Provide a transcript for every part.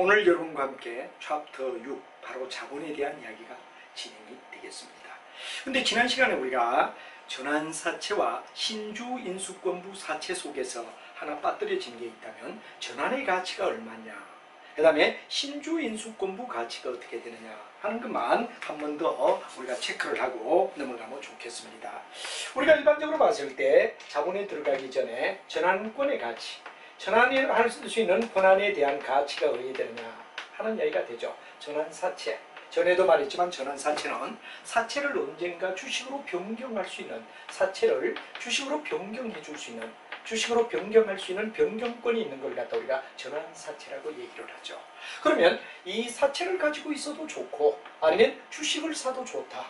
오늘 여러분과 함께 챕터 6 바로 자본에 대한 이야기가 진행이 되겠습니다. 근데 지난 시간에 우리가 전환사채와 신주인수권부 사채 속에서 하나 빠뜨려진 게 있다면 전환의 가치가 얼마냐, 그 다음에 신주인수권부 가치가 어떻게 되느냐 하는 것만 한 번 더 우리가 체크를 하고 넘어가면 좋겠습니다. 우리가 일반적으로 봤을 때 자본에 들어가기 전에 전환권의 가치, 전환을 할 수 있는 권한에 대한 가치가 어디에 되느냐 하는 이야기가 되죠. 전환사채. 전에도 말했지만 전환사채는 사채를 언젠가 주식으로 변경할 수 있는, 사채를 주식으로 변경해 줄 수 있는, 주식으로 변경할 수 있는 변경권이 있는 걸 갖다 우리가 전환사채라고 얘기를 하죠. 그러면 이 사채를 가지고 있어도 좋고 아니면 주식을 사도 좋다.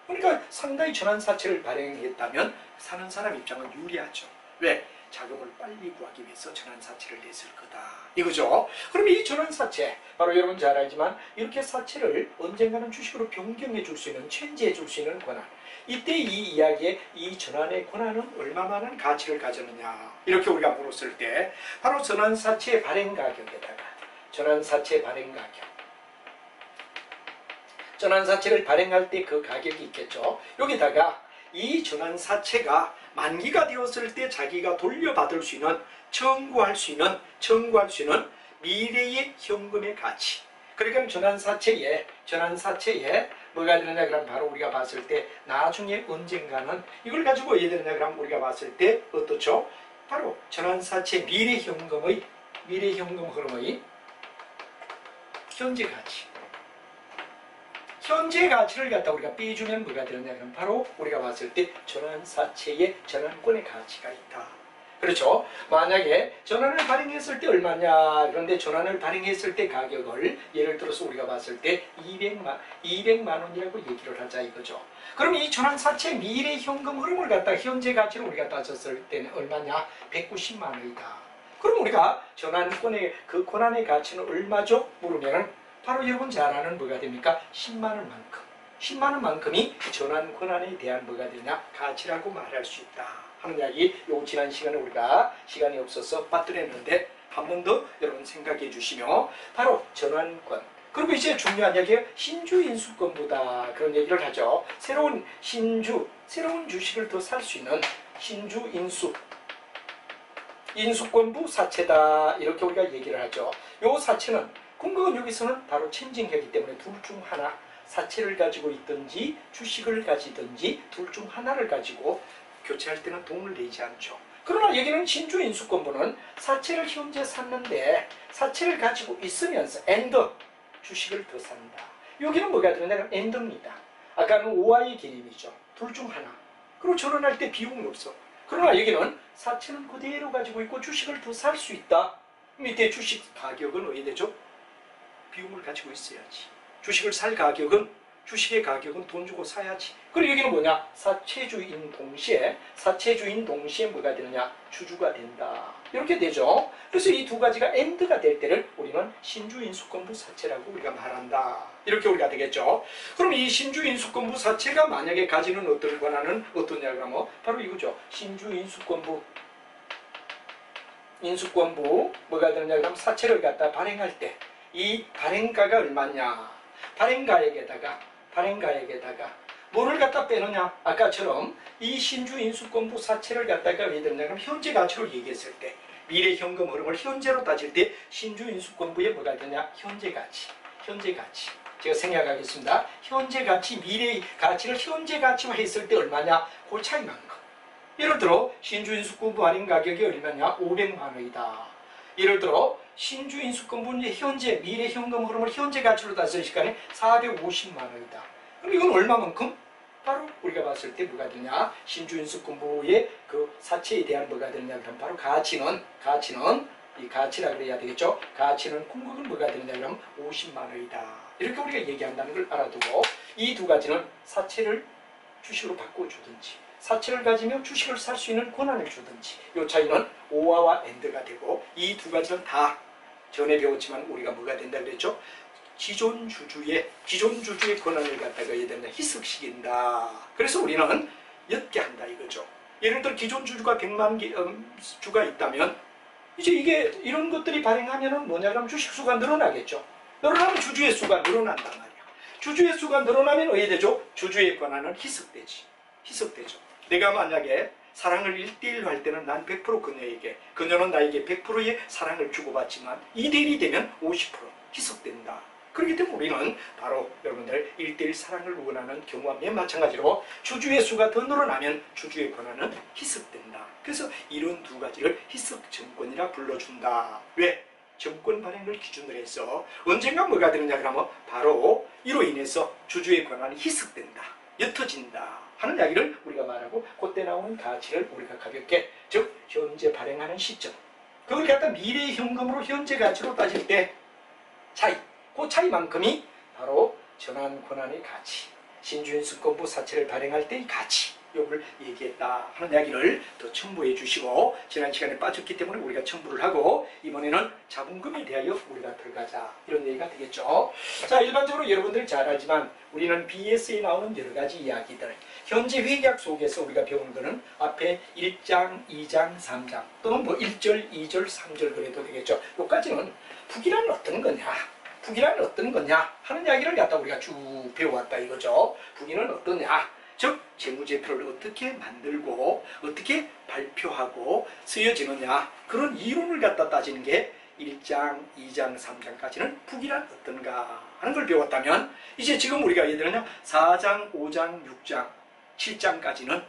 그러니까 상당히 전환사채를 발행했다면 사는 사람 입장은 유리하죠. 왜? 자금을 빨리 구하기 위해서 전환사채를 냈을 거다 이거죠. 그럼 이 전환사채, 바로 여러분 잘 알지만 이렇게 사채를 언젠가는 주식으로 변경해 줄 수 있는, 체인지해 줄 수 있는 권한, 이때 이 이야기에 이 전환의 권한은 얼마만한 가치를 가졌느냐 이렇게 우리가 물었을 때 바로 전환사채 발행 가격에다가 전환사채 발행 가격, 전환사채를 발행할 때 그 가격이 있겠죠. 여기다가 이 전환사채가 만기가 되었을 때 자기가 돌려받을 수 있는, 청구할 수 있는 미래의 현금의 가치. 그러니까 전환사채에 뭐가 되느냐 그럼 바로 우리가 봤을 때 나중에 언젠가는 이걸 가지고 어떻게 되느냐 그럼 우리가 봤을 때 어떻죠? 바로 전환사채 미래 현금 흐름의 현재 가치. 현재 가치를 갖다 우리가 빼주면 뭐가 되느냐 그럼 바로 우리가 봤을 때 전환사채의 전환권의 가치가 있다. 그렇죠? 만약에 전환을 발행했을 때 얼마냐, 그런데 전환을 발행했을 때 가격을 예를 들어서 우리가 봤을 때 200만 원이라고 얘기를 하자 이거죠. 그럼 이 전환사채 미래 현금 흐름을 갖다 현재 가치로 우리가 따졌을 때는 얼마냐? 190만 원이다. 그럼 우리가 전환권의 그 권한의 가치는 얼마죠? 물으면은 바로 여러분 잘 아는 뭐가 됩니까? 10만 원만큼. 10만 원만큼이 전환 권한에 대한 뭐가 되냐? 가치라고 말할 수 있다 하는 이야기, 요 지난 시간에 우리가 시간이 없어서 빠뜨렸는데 한 번 더 여러분 생각해 주시며 바로 전환권. 그리고 이제 중요한 이야기가 신주인수권부다 그런 얘기를 하죠. 새로운 주식을 더 살 수 있는 인수권부 사채다 이렇게 우리가 얘기를 하죠. 요 사채는 궁극은 여기서는 바로 체인징이기 때문에 둘 중 하나, 사채를 가지고 있든지 주식을 가지든지 둘 중 하나를 가지고 교체할 때는 돈을 내지 않죠. 그러나 여기는 신주인수권부는 사채를 현재 샀는데 사채를 가지고 있으면서 주식을 더 산다. 여기는 뭐가 되느냐? 엔드입니다. 아까는 오와의 개념이죠. 둘 중 하나. 그리고 전환할 때 비용이 없어. 그러나 여기는 사채는 그대로 가지고 있고 주식을 더 살 수 있다. 밑에 주식 가격은 어디 되죠? 비용을 가지고 있어야지. 주식을 살 가격은, 주식의 가격은 돈 주고 사야지. 그리고 여기는 뭐냐? 사채주인 동시에 뭐가 되느냐? 주주가 된다. 이렇게 되죠. 그래서 이 두 가지가 엔드가 될 때를 우리는 신주인수권부 사채라고 우리가 말한다. 이렇게 우리가 되겠죠. 그럼 이 신주인수권부 사채가 만약에 가지는 어떤 권한은 어떠냐 그러면 바로 이거죠. 신주인수권부 뭐가 되느냐 그러면 사채를 갖다 발행할 때 이 발행가가 얼마냐? 발행가액에다가 뭐를 갖다 빼느냐? 아까처럼 이 신주인수권부 사채를 갖다가 왜 되느냐? 그럼 현재 가치로 얘기했을 때 미래 현금 흐름을 현재로 따질 때 신주인수권부에 뭐가 되냐? 현재 가치. 제가 생략하겠습니다. 현재 가치, 미래 가치를 현재 가치화 했을 때 얼마냐? 그 차이만큼. 예를 들어 신주인수권부 발행 가격이 얼마냐? 500만 원이다. 예를 들어 신주인수권부의 현재 미래 현금 흐름을 현재 가치로 따질 시간에 450만 원이다. 그럼 이건 얼마만큼? 바로 우리가 봤을 때 뭐가 되냐? 신주인수권부의 그 사채에 대한 뭐가 되냐? 그럼 바로 가치는 이 가치라 그래야 되겠죠? 가치는 궁극은 뭐가 되느냐? 그럼 50만 원이다. 이렇게 우리가 얘기한다는 걸 알아두고 이 두 가지는 사채를 주식으로 바꿔주든지 사채를 가지며 주식을 살 수 있는 권한을 주든지 이 차이는 오와와 엔드가 되고 이 두 가지는 다 전에 배웠지만 우리가 뭐가 된다 그랬죠? 기존 주주의 권한을 갖다가 희석시킨다. 그래서 우리는 옅게 한다 이거죠. 예를 들어 기존 주주가 100만 개 주가 있다면 이제 이게 이런 것들이 발행하면은 뭐냐 그러면 주식수가 늘어나겠죠. 늘어나면 주주의 수가 늘어난단 말이야. 주주의 수가 늘어나면 어떻게 되죠? 주주의 권한은 희석되지. 희석되죠. 내가 만약에 사랑을 1대1로 할 때는 난 100% 그녀에게, 그녀는 나에게 100%의 사랑을 주고받지만 2대1이 되면 50% 희석된다. 그렇기 때문에 우리는 바로 여러분들 1대1 사랑을 원하는 경우와 맨 마찬가지로 주주의 수가 더 늘어나면 주주의 권한은 희석된다. 그래서 이런 두 가지를 희석증권이라 불러준다. 왜? 정권 발행을 기준으로 해서 언젠가 뭐가 되느냐 그러면 바로 이로 인해서 주주의 권한이 희석된다. 옅어진다 하는 이야기를 우리가 말하고 그때 나오는 가치를 우리가 가볍게 즉 현재 발행하는 시점 그걸 갖다 미래 현금으로 현재 가치로 따질 때 차이 그 차이만큼이 바로 전환 권한의 가치 신주인수권부 사채를 발행할 때의 가치 요걸 얘기했다 하는 이야기를 더 첨부해 주시고 지난 시간에 빠졌기 때문에 우리가 첨부를 하고 이번에는 자본금에 대하여 우리가 들어가자 이런 얘기가 되겠죠. 자 일반적으로 여러분들이 잘 알지만 우리는 BS에 나오는 여러 가지 이야기들 현재 회계학 속에서 우리가 배운 거는 앞에 1장, 2장, 3장 또는 뭐 1절, 2절, 3절 그래도 되겠죠. 여기까지는 북이란 어떤 거냐 북이란 어떤 거냐 하는 이야기를 갖다 우리가 쭉 배워왔다 이거죠. 북이는 어떠냐 즉 재무제표를 어떻게 만들고 어떻게 발표하고 쓰여지느냐 그런 이론을 갖다 따지는 게 1장, 2장, 3장까지는 북이란 어떤가 하는 걸 배웠다면 이제 지금 우리가 예를 들면 4장, 5장, 6장, 7장까지는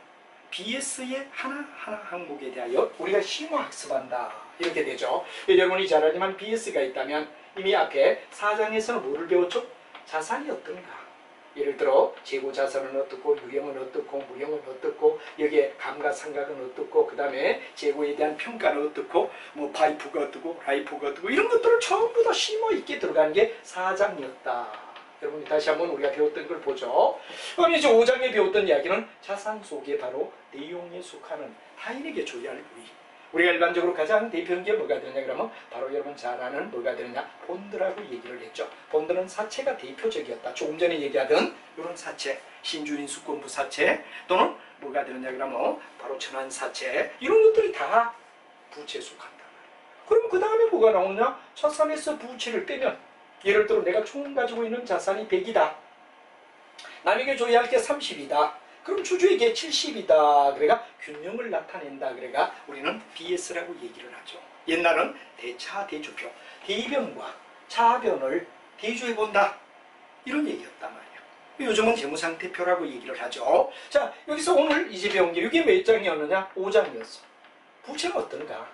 BS의 하나하나 항목에 대하여 우리가 심화학습한다 이렇게 되죠. 여러분이 잘 알지만 BS가 있다면 이미 앞에 4장에서는 뭐를 배웠죠? 자산이 어떤가 예를 들어 재고자산은 어떻고 유형은 어떻고 무형은 어떻고 여기에 감가상각은 어떻고 그 다음에 재고에 대한 평가는 어떻고 뭐 파이프가 어떻고 라이프가 어떻고 이런 것들을 전부 다 심화 있게 들어간 게 4장이었다. 여러분 다시 한번 우리가 배웠던 걸 보죠. 그럼 이제 5장에 배웠던 이야기는 자산 속에 바로 내용에 속하는 타인에게 줘야 할 우위 우리가 일반적으로 가장 대표적인 게 뭐가 되느냐 그러면 바로 여러분 잘 아는 뭐가 되느냐 본드라고 얘기를 했죠. 본드는 사채가 대표적이었다. 조금 전에 얘기하던 이런 사채 신주인수권부 사채 또는 뭐가 되느냐 그러면 바로 전환사채 이런 것들이 다 부채에 속한다. 그럼 그 다음에 뭐가 나오느냐 자산에서 부채를 빼면 예를 들어 내가 총 가지고 있는 자산이 100이다. 남에게 줘야 할 게 30이다. 그럼 주주에게 70이다. 그래가 균형을 나타낸다. 그래가 우리는 BS라고 얘기를 하죠. 옛날은 대차, 대주표, 대변과 차변을 대조해본다. 이런 얘기였단 말이에요. 요즘은 재무상태표라고 얘기를 하죠. 자, 여기서 오늘 이제 배운 게 이게 몇 장이었느냐? 5장이었어. 부채가 어떤가?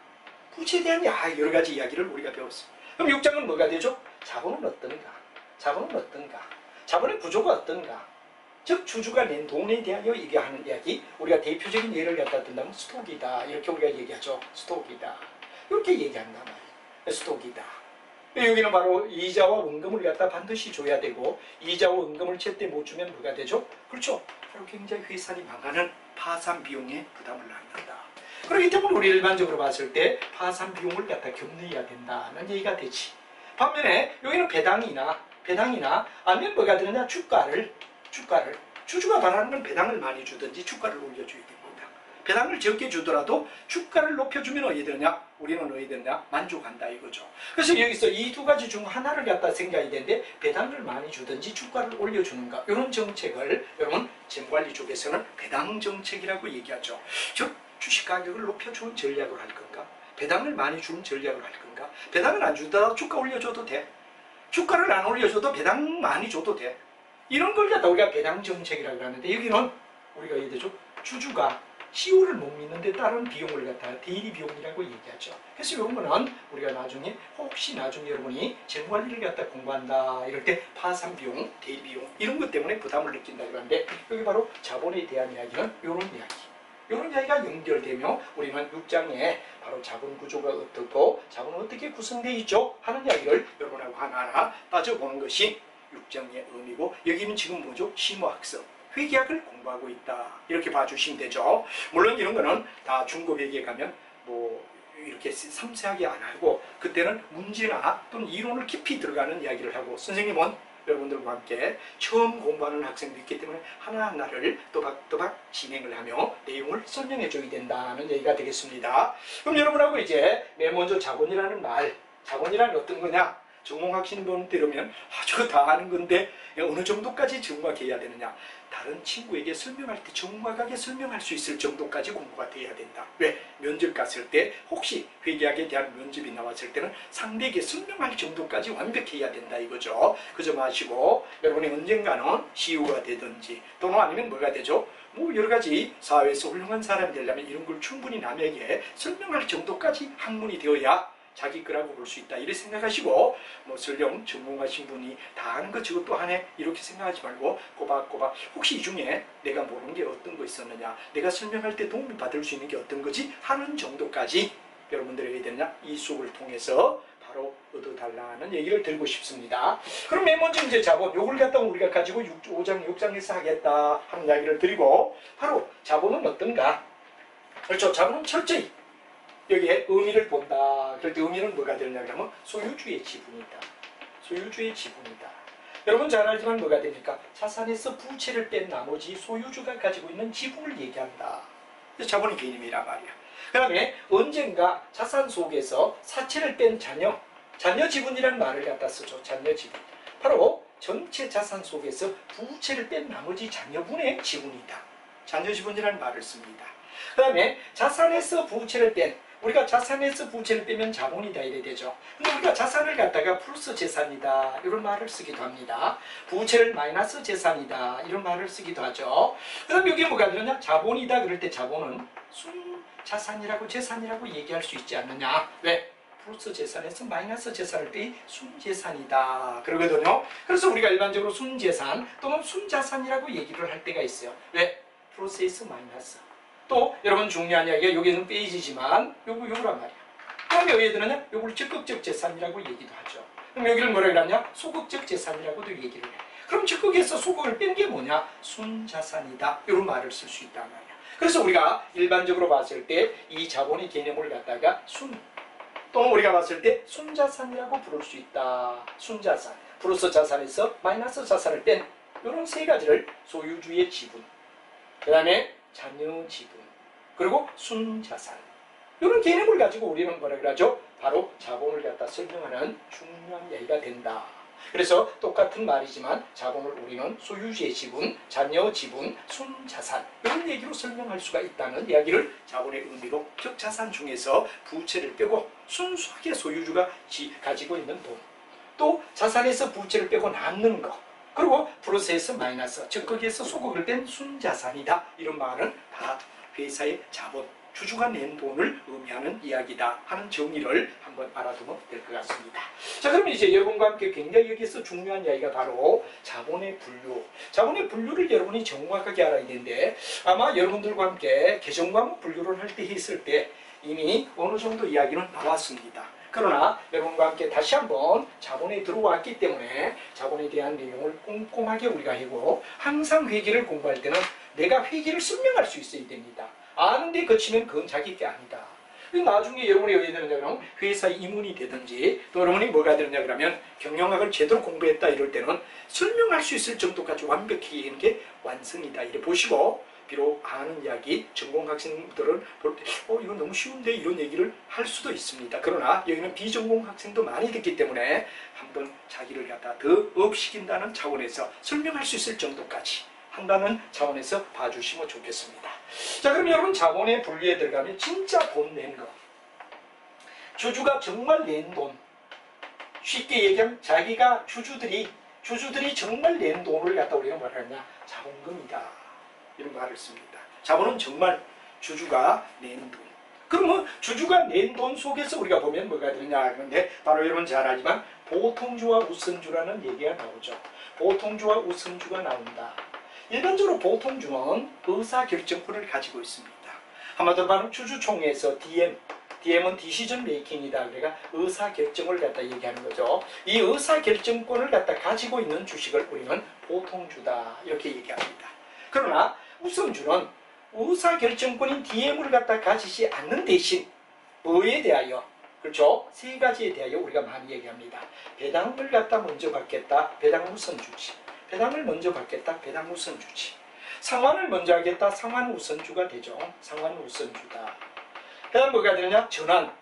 부채에 대한 여러 가지 이야기를 우리가 배웠어. 그럼 6장은 뭐가 되죠? 자본은 어떤가? 자본은 어떤가? 자본의 구조가 어떤가? 즉 주주가 낸 돈에 대하여 얘기하는 이야기 우리가 대표적인 예를 갖다 든다면 스톡이다 이렇게 우리가 얘기하죠. 스톡이다 이렇게 얘기한단 말이에요. 스톡이다. 여기는 바로 이자와 원금을 갖다 반드시 줘야 되고 이자와 원금을 제때 못 주면 뭐가 되죠? 그렇죠. 바로 굉장히 회사이 망하는 파산 비용에 부담을 낳는다. 그렇기 때문에 우리 일반적으로 봤을 때 파산 비용을 갖다 격려해야 된다는 얘기가 되지. 반면에 여기는 배당이나 아니면 뭐가 되느냐 주가를 주주가 바라는 건 배당을 많이 주든지 주가를 올려줘야 됩니다. 배당을 적게 주더라도 주가를 높여주면 어디 되느냐? 우리는 어디 되느냐? 만족한다 이거죠. 그래서 여기서 이 두 가지 중 하나를 갖다 생각해야 되는데 배당을 많이 주든지 주가를 올려주는가 이런 정책을 여러분 재무관리 쪽에서는 배당 정책이라고 얘기하죠. 즉 주식 가격을 높여주는 전략을 할 건가? 배당을 많이 주는 전략을 할 건가? 배당을 안 주더라도 주가 올려줘도 돼. 주가를 안 올려줘도 배당 많이 줘도 돼. 이런 걸 갖다 우리가 배당 정책이라고 하는데 여기는 우리가 얘기하죠. 주주가 CO를 못 믿는데 다른 비용을 갖다가 대리 비용이라고 얘기하죠. 그래서 이런 거는 우리가 나중에 혹시 나중에 여러분이 재무관리를 갖다 공부한다 이럴 때 파산 비용, 대리 비용 이런 것 때문에 부담을 느낀다 그러는데 여기 바로 자본에 대한 이야기는 이런 이야기. 이런 이야기가 연결되며 우리는 6장에 바로 자본 구조가 어떻고 자본은 어떻게 구성되어 있죠 하는 이야기를 여러분하고 하나하나 따져보는 것이 6장의 의미고 여기는 지금 뭐죠? 심화학습, 회계학을 공부하고 있다. 이렇게 봐주시면 되죠. 물론 이런 거는 다 중급회계에 가면 뭐 이렇게 섬세하게 안 하고 그때는 문제나 또는 이론을 깊이 들어가는 이야기를 하고 선생님은 여러분들과 함께 처음 공부하는 학생도 있기 때문에 하나하나를 또박또박 진행을 하며 내용을 설명해 줘야 된다는 얘기가 되겠습니다. 그럼 여러분하고 이제 맨 먼저 자본이라는 말, 자본이란 어떤 거냐? 전공학sinh 들으면 저거 다 아는 건데 어느 정도까지 정확해야 되느냐? 다른 친구에게 설명할 때 정확하게 설명할 수 있을 정도까지 공부가 돼야 된다. 왜? 면접 갔을 때 혹시 회계학에 대한 면접이 나왔을 때는 상대에게 설명할 정도까지 완벽해야 된다 이거죠. 그 점 아시고 여러분이 언젠가는 CEO가 되든지 또는 아니면 뭐가 되죠? 뭐 여러 가지 사회에서 훌륭한 사람이 되려면 이런 걸 충분히 남에게 설명할 정도까지 학문이 되어야 자기 거라고 볼 수 있다. 이렇게 생각하시고 뭐 설령 전공하신 분이 다 아는 거 저것도 하네 이렇게 생각하지 말고 꼬박꼬박 혹시 이 중에 내가 모르는 게 어떤 거 있었느냐, 내가 설명할 때 도움이 받을 수 있는 게 어떤 거지 하는 정도까지 여러분들에게 되느냐 이 수업을 통해서 바로 얻어달라는 얘기를 드리고 싶습니다. 그럼 맨 먼저 이제 자본 요걸 갖다가 우리가 가지고 5장 6장에서 하겠다 하는 이야기를 드리고 바로 자본은 어떤가? 그렇죠. 자본은 철저히 여기에 의미를 본다. 그럴 때 의미는 뭐가 되느냐 하면 소유주의 지분이다. 소유주의 지분이다. 여러분 잘 알지만 뭐가 됩니까? 자산에서 부채를 뺀 나머지 소유주가 가지고 있는 지분을 얘기한다. 자본의 개념이란 말이야. 그 다음에 언젠가 자산 속에서 사채를 뺀 자녀 지분이라는 말을 갖다 쓰죠. 자녀 지분. 바로 전체 자산 속에서 부채를 뺀 나머지 자녀분의 지분이다. 자녀 지분이라는 말을 씁니다. 그 다음에 자산에서 부채를 뺀 우리가 자산에서 부채를 빼면 자본이다 이래 되죠. 근데 우리가 자산을 갖다가 플러스 재산이다 이런 말을 쓰기도 합니다. 부채를 마이너스 재산이다 이런 말을 쓰기도 하죠. 그 다음에 여기 뭐가 들었냐? 자본이다 그럴 때 자본은 순자산이라고 재산이라고 얘기할 수 있지 않느냐. 왜? 플러스 재산에서 마이너스 재산을 빼 순재산이다 그러거든요. 그래서 우리가 일반적으로 순재산 또는 순자산이라고 얘기를 할 때가 있어요. 왜? 플러스에서 마이너스. 또 여러분 중요한 이야기가 여기는 페이지지만 요거란 말이야. 그럼 여기에는 요걸 적극적 재산이라고 얘기도 하죠. 그럼 여기를 뭐라 그러냐? 소극적 재산이라고도 얘기를 해. 그럼 적극에서 소극을 뺀 게 뭐냐? 순자산이다. 이런 말을 쓸 수 있단 말이야. 그래서 우리가 일반적으로 봤을 때 이 자본의 개념을 갖다가 또는 우리가 봤을 때 순자산이라고 부를 수 있다. 순자산. 플러스 자산에서 마이너스 자산을 뺀 이런 세 가지를 소유주의 지분. 그 다음에 자녀 지분, 그리고 순자산 이런 개념을 가지고 우리는 뭐라 그러죠? 바로 자본을 갖다 설명하는 중요한 얘기가 된다. 그래서 똑같은 말이지만 자본을 우리는 소유주의 지분, 자녀 지분, 순자산 이런 얘기로 설명할 수가 있다는 이야기를 자본의 의미로 즉 자산 중에서 부채를 빼고 순수하게 소유주가 가지고 있는 돈, 또 자산에서 부채를 빼고 남는 거, 그리고 플러스에서 마이너스, 즉 거기에서 소극을 뺀 순자산이다. 이런 말은 다 회사의 자본, 주주가 낸 돈을 의미하는 이야기다 하는 정의를 한번 알아두면 될 것 같습니다. 자, 그러면 이제 여러분과 함께 굉장히 여기서 중요한 이야기가 바로 자본의 분류. 자본의 분류를 여러분이 정확하게 알아야 되는데 아마 여러분들과 함께 개정과목 분류를 할 때 했을 때 이미 어느 정도 이야기는 나왔습니다. 그러나 여러분과 함께 다시 한번 자본에 들어왔기 때문에 자본에 대한 내용을 꼼꼼하게 우리가 하고 항상 회계를 공부할 때는 내가 회계를 설명할 수 있어야 됩니다. 아는데 그치면 그건 자기 게 아니다. 나중에 여러분이 어디 되느냐 그러면 회사 임원이 되든지 또 여러분이 뭐가 되느냐 그러면 경영학을 제대로 공부했다 이럴 때는 설명할 수 있을 정도까지 완벽히 하는 게 완성이다. 이래 보시고 비록 아는 이야기 전공학생들은 볼 때 이거 너무 쉬운데 이런 얘기를 할 수도 있습니다. 그러나 여기는 비전공학생도 많이 됐기 때문에 한번 자기를 갖다 더 업시킨다는 차원에서 설명할 수 있을 정도까지 한다는 차원에서 봐주시면 좋겠습니다. 자, 그럼 여러분 자본의 분류에 들어가면 진짜 돈 낸 거, 주주가 정말 낸 돈, 쉽게 얘기하면 자기가 주주들이 정말 낸 돈을 갖다 우리가 뭐라 하냐 자본금이다 이런 말을 씁니다. 자본은 정말 주주가 낸 돈. 그러면 주주가 낸 돈 속에서 우리가 보면 뭐가 되느냐 하는데 바로 여러분 잘 알지만 보통주와 우선주라는 얘기가 나오죠. 보통주와 우선주가 나온다. 일반적으로 보통주는 의사결정권을 가지고 있습니다. 한마디로 말하면 주주총회에서 DM은 디시전 메이킹이다. 그러니까 의사결정을 갖다 얘기하는 거죠. 이 의사결정권을 갖다 가지고 있는 주식을 우리는 보통주다 이렇게 얘기합니다. 그러나 우선주는 의사결정권인 DM을 갖다 가지지 않는 대신 뭐에 대하여 그렇죠? 세 가지에 대하여 우리가 많이 얘기합니다. 배당을 갖다 먼저 받겠다. 배당 우선주지. 배당을 먼저 받겠다. 배당 우선주지. 상환을 먼저 하겠다. 상환 우선주가 되죠. 상환 우선주다. 그다음 뭐가 되느냐? 전환.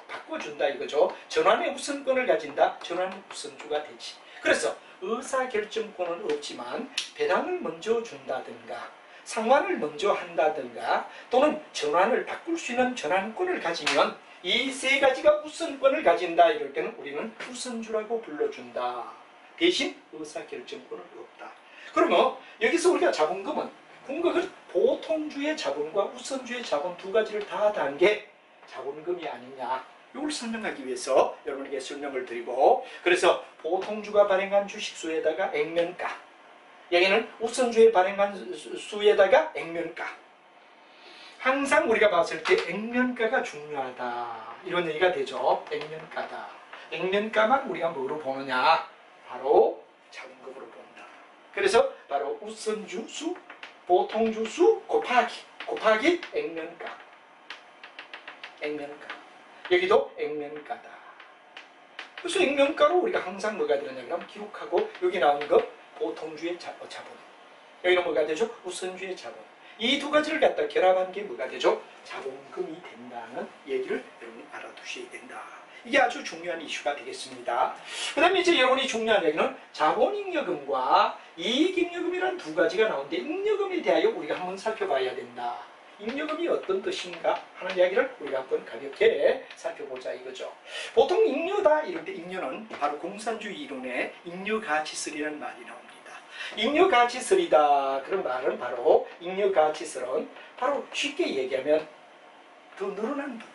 바꿔준다 이거죠. 전환의 우선권을 가진다. 전환 우선주가 되지. 그래서 의사결정권은 없지만 배당을 먼저 준다든가 상환을 먼저 한다든가 또는 전환을 바꿀 수 있는 전환권을 가지면 이 세 가지가 우선권을 가진다. 이럴 때는 우리는 우선주라고 불러준다. 대신 의사결정권은 없다. 그러면 여기서 우리가 자본금은 궁극은 보통주의 자본과 우선주의 자본 두 가지를 다 단 게 자본금이 아니냐. 이걸 설명하기 위해서 여러분에게 설명을 드리고, 그래서 보통주가 발행한 주식수에다가 액면가, 여기는 우선주에 발행한 수에다가 액면가. 항상 우리가 봤을 때 액면가가 중요하다. 이런 얘기가 되죠. 액면가다. 액면가만 우리가 뭐로 보느냐? 바로 자본금으로 본다. 그래서 바로 우선주수, 보통주수 곱하기 액면가. 액면가. 여기도 액면가다. 그래서 액면가로 우리가 항상 뭐가 되느냐 그러면 기록하고, 여기 나온 거 보통주의 자본. 여기는 뭐가 되죠? 우선주의 자본. 이 두 가지를 갖다 결합한 게 뭐가 되죠? 자본금이 된다는 얘기를 여러분이 알아두셔야 된다. 이게 아주 중요한 이슈가 되겠습니다. 그 다음에 이제 여러분이 중요한 얘기는 자본잉여금과 이익잉여금이라는 두 가지가 나오는데, 잉여금에 대하여 우리가 한번 살펴봐야 된다. 잉여금이 어떤 뜻인가 하는 이야기를 우리가 한번 가볍게 살펴보자 이거죠. 보통 잉여다 이럴 때 잉여는 바로 공산주의 이론의 잉여가치설이라는 말이 나옵니다. 잉여가치설이다 그런 말은 바로, 잉여가치설은 바로 쉽게 얘기하면 더 늘어난 부분,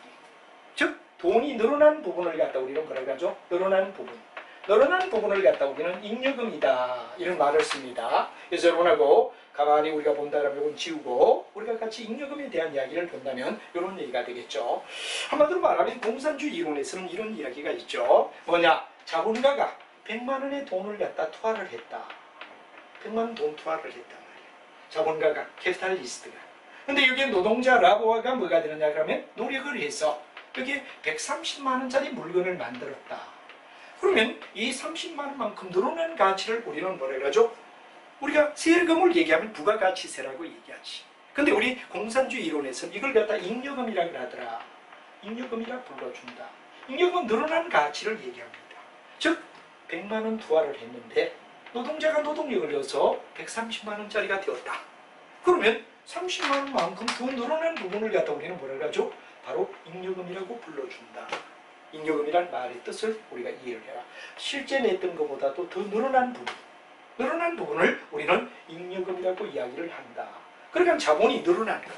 즉 돈이 늘어난 부분을 갖다 우리는 뭐라고 하죠? 늘어난 부분. 늘어난 부분을 갖다 우리는 잉여금이다 이런 말을 씁니다. 그래서 여러분하고 가만히 우리가 본다라면 이건 지우고 우리가 같이 잉여금에 대한 이야기를 본다면 이런 얘기가 되겠죠. 한마디로 말하면 공산주의 이론에서는 이런 이야기가 있죠. 뭐냐? 자본가가 100만 원의 돈을 갖다 투하를 했다. 100만 원 돈 투하를 했단 말이에요. 자본가가, 캐피탈리스트가. 근데 여기에 노동자 라보아가 뭐가 되느냐 그러면 노력을 해서 여기에 130만 원짜리 물건을 만들었다. 그러면 이 30만 원만큼 늘어난 가치를 우리는 뭐라 그러죠? 우리가 세금을 얘기하면 부가가치세라고 얘기하지. 근데 우리 공산주의 이론에서는 이걸 갖다 잉여금이라고 하더라. 잉여금이라 불러준다. 잉여금은 늘어난 가치를 얘기합니다. 즉 100만 원 투하를 했는데 노동자가 노동력을 넣어서 130만 원짜리가 되었다. 그러면 30만 원만큼 더 늘어난 부분을 갖다 우리는 뭐라 하죠? 바로 잉여금이라고 불러준다. 잉여금이란 말의 뜻을 우리가 이해를 해라. 실제 냈던 것보다도 더 늘어난 부분, 늘어난 부분을 우리는 잉여금이라고 이야기를 한다. 그러니까 자본이 늘어난 것,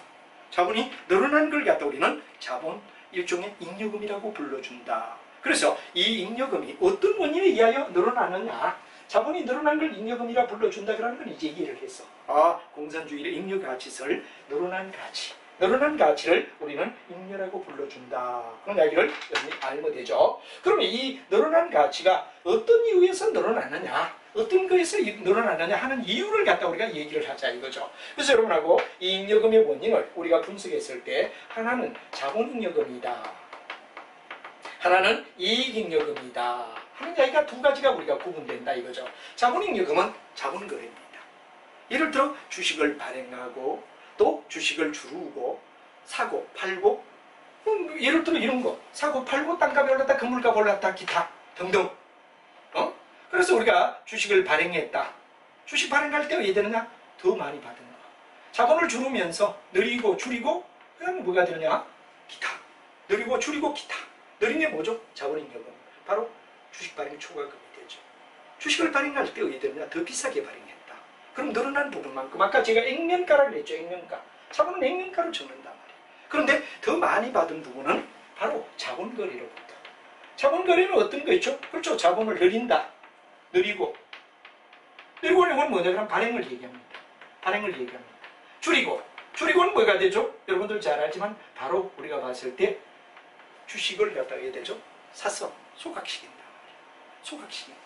자본이 늘어난 걸 갖다 우리는 자본, 일종의 잉여금이라고 불러준다. 그래서 이 잉여금이 어떤 원인에 의하여 늘어나느냐, 자본이 늘어난 걸 잉여금이라 불러준다 그러는 건 이제 이해를 했어. 아, 공산주의의 잉여가치설, 늘어난 가치, 늘어난 가치를 우리는 잉여라고 불러준다. 그런 이야기를 여러분이 알면 되죠. 그러면 이 늘어난 가치가 어떤 이유에서 늘어났느냐, 어떤 거에서 늘어났느냐 하는 이유를 갖다 우리가 얘기를 하자 이거죠. 그래서 여러분하고 이 잉여금의 원인을 우리가 분석했을 때, 하나는 자본잉여금이다, 하나는 이익잉여금이다 하는 이야기가 두 가지가 우리가 구분된다 이거죠. 자본잉여금은 자본거래입니다. 예를 들어 주식을 발행하고 또 주식을 주르고 사고 팔고, 예를 들어 이런 거 사고 팔고 땅값이 올랐다, 건물값이 올랐다, 기타 등등. 그래서 우리가 주식을 발행했다. 주식 발행할 때 왜 되느냐? 더 많이 받은 거. 자본을 줄이면서 늘리고 줄이고, 그 다음에 뭐가 되느냐? 기타. 늘리고 줄이고 기타. 늘린 게 뭐죠? 자본잉여금. 바로 주식 발행 초과금이 되죠. 주식을 발행할 때 왜 되느냐? 더 비싸게 발행했다. 그럼 늘어난 부분만큼, 아까 제가 액면가라고 했죠. 액면가. 자본은 액면가로 적는단 말이에요. 그런데 더 많이 받은 부분은 바로 자본거래로부터. 자본거래는 어떤 거 있죠? 그렇죠. 자본을 늘린다. 늘리고 이건 뭐냐? 그럼 발행을 얘기합니다. 발행을 얘기합니다. 줄이고는 뭐가 되죠? 여러분들 잘 알지만 바로 우리가 봤을 때 주식을 갖다 해야 되죠? 사서 소각시킨다. 소각시킨다.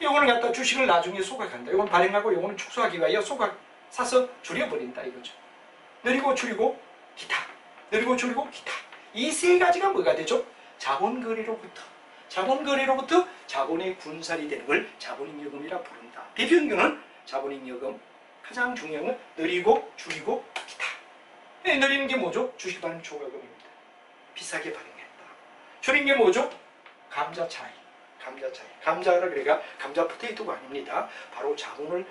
이거는 갖다 주식을 나중에 소각한다. 이건 발행하고 이거는 축소하기 위하여 소각 사서 줄여버린다 이거죠. 늘리고 줄이고 기타. 늘리고 줄이고 기타. 이 세 가지가 뭐가 되죠? 자본거래로부터 자본의 분산이 되는 걸 자본잉여금이라 부른다. 대표적인 자본잉여금 가장 중요한 건 느리고 줄이고 기타. 느리는 게 뭐죠? 주식 반응 초과금입니다. 비싸게 반응했다. 줄인 게 뭐죠? 감자 차이. 감자라 그래가 감자 포테이토가 아닙니다. 바로 자본을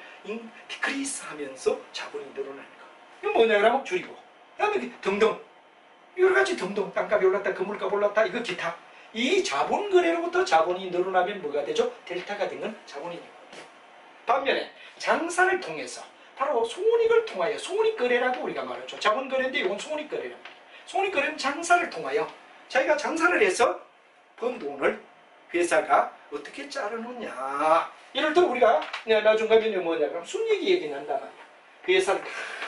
디크리스 하면서 자본이 늘어나는 거. 이건 뭐냐 그러면 줄이고. 그다음에 등등. 여러 가지 등등. 땅값이 올랐다, 건물값 올랐다, 이거 기타. 이 자본거래로부터 자본이 늘어나면 뭐가 되죠? 델타가 된 건 자본이익. 반면에 장사를 통해서 바로 손익을 통하여 손익거래라고 우리가 말하죠. 자본거래인데 이건 손익거래랍니다. 손익거래는 장사를 통하여 자기가 장사를 해서 번 돈을 회사가 어떻게 자르느냐. 예를 들어 우리가 나중간에 뭐냐 그럼 순이익이 얘기 난단 말이야. 그 회사를 다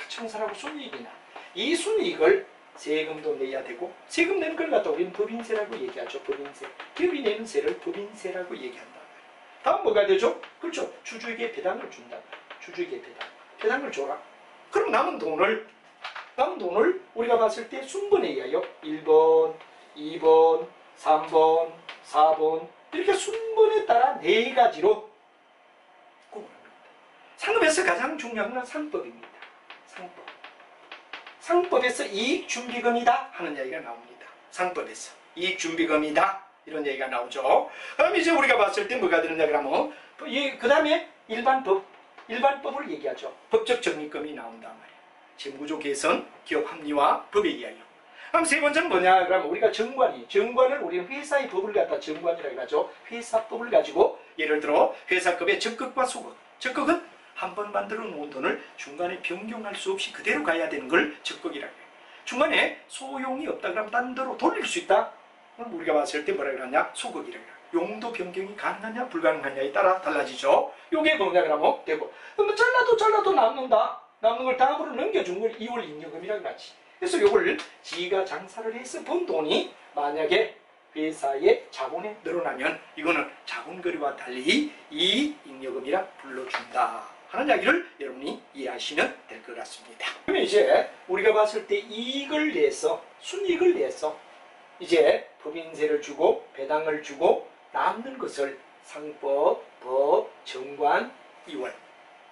청산하고 순이익이 나. 이 순이익을 세금도 내야 되고 세금 내는 걸 갖다 우리는 법인세라고 얘기하죠. 법인세. 기업이 내는 세를 법인세라고 얘기한단 말이야. 다음 뭐가 되죠? 그렇죠. 주주에게 배당을 준다. 주주에게 배당을 줘라. 그럼 남은 돈을 우리가 봤을 때 순번에 의하여 1번, 2번, 3번, 4번 이렇게 순번에 따라 4가지로 구분합니다. 상업에서 가장 중요한 건 상법입니다. 상법에서 이익준비금이다 하는 얘기가 나옵니다. 상법에서 이익준비금이다 이런 얘기가 나오죠. 그럼 이제 우리가 봤을 때 뭐가 되느냐 그러면 그 다음에 일반법을 얘기하죠. 법적 적립금이 나온단 말이에요. 재무구조 개선, 기업 합리화, 법에 의하여. 그럼 세 번째는 뭐냐 그러면 우리가 정관을 우리는 회사의 법을 갖다 정관이라고 하죠. 회사법을 가지고 예를 들어 회사급의 적극과 소극. 적극은 한 번 만들어 놓은 돈을 중간에 변경할 수 없이 그대로 가야 되는 걸 적극이라고 해요. 중간에 소용이 없다 그러면 딴 데로 돌릴 수 있다. 그럼 우리가 봤을 때 뭐라 그러냐? 소극이라고 해요. 용도 변경이 가능하냐 불가능하냐에 따라 달라지죠. 요게 뭐냐 그러면 되고. 그럼 잘라도 남는 걸 다음으로 넘겨준 걸 이월잉여금이라고 하지. 그래서 요걸 지가 장사를 해서 번 돈이 만약에 회사의 자본에 늘어나면 이거는 자본거래와 달리 이익잉여금이라 불러준다 하는 이야기를 여러분이 이해하시면 될 것 같습니다. 그러면 이제 우리가 봤을 때 이익을 내서 순이익을 내서 이제 법인세를 주고 배당을 주고 남는 것을 상법, 법, 정관, 이월